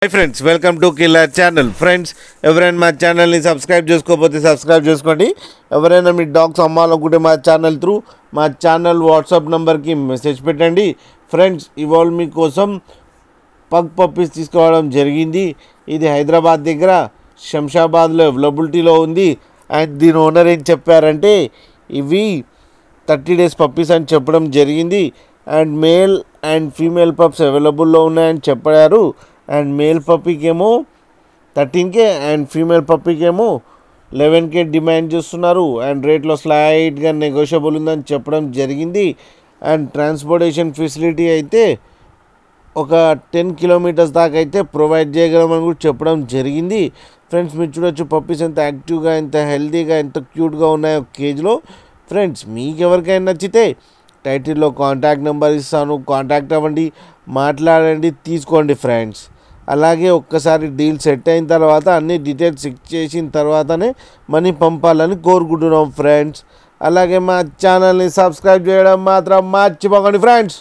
Hi friends, welcome to Killer Channel. Friends, ఎవరైనా మా ఛానల్ని సబ్స్క్రైబ్ చేసుకోకపోతే సబ్స్క్రైబ్ చేసుకోండి. ఎవరైనా మీ డాగ్స్ అమ్మాలనుకుంటే మా ఛానల్ త్రూ మా ఛానల్ వాట్సాప్ నెంబర్కి మెసేజ్ పెట్టండి. ఫ్రెండ్స్, ఇవాళ మీకోసం పగ్ పప్పీస్ తీసుకోవడం జరిగింది. ఇది హైదరాబాద్ దగ్గర శంషాబాద్లో అవైలబిలిటీలో ఉంది. అండ్ దీని ఓనర్ ఏం చెప్పారంటే ఇవి 30 days పప్పీస్ అని చెప్పడం జరిగింది. And male and female pups అవైలబుల్లో ఉన్నాయని చెప్పారు. అండ్ మేల్ పప్పీకి ఏమో 13K అండ్ ఫీమేల్ పప్పీకి ఏమో 11K డిమాండ్ చేస్తున్నారు. అండ్ రేట్లో స్లైట్గా నెగోషియబుల్ ఉందని చెప్పడం జరిగింది. అండ్ ట్రాన్స్పోర్టేషన్ ఫెసిలిటీ అయితే ఒక 10 kilometers దాకా అయితే ప్రొవైడ్ చేయగలమని కూడా చెప్పడం జరిగింది. ఫ్రెండ్స్, మీరు చూడొచ్చు పప్పీస్ ఎంత యాక్టివ్గా, ఎంత హెల్తీగా, ఎంత క్యూట్గా ఉన్నాయో కేజ్లో. ఫ్రెండ్స్, మీకు ఎవరికైనా నచ్చితే టైటిల్లో కాంటాక్ట్ నెంబర్ ఇస్తాను, కాంటాక్ట్ అవ్వండి, మాట్లాడండి, తీసుకోండి ఫ్రెండ్స్. అలాగే ఒక్కసారి డీల్ సెట్ అయిన తర్వాత అన్ని డీటెయిల్స్ చెక్ చేసిన తర్వాతనే మనీ పంపాలని కోరుకుంటున్నాం ఫ్రెండ్స్. అలాగే మా ఛానల్ని సబ్స్క్రైబ్ చేయడం మాత్రం మర్చిపోకండి ఫ్రెండ్స్.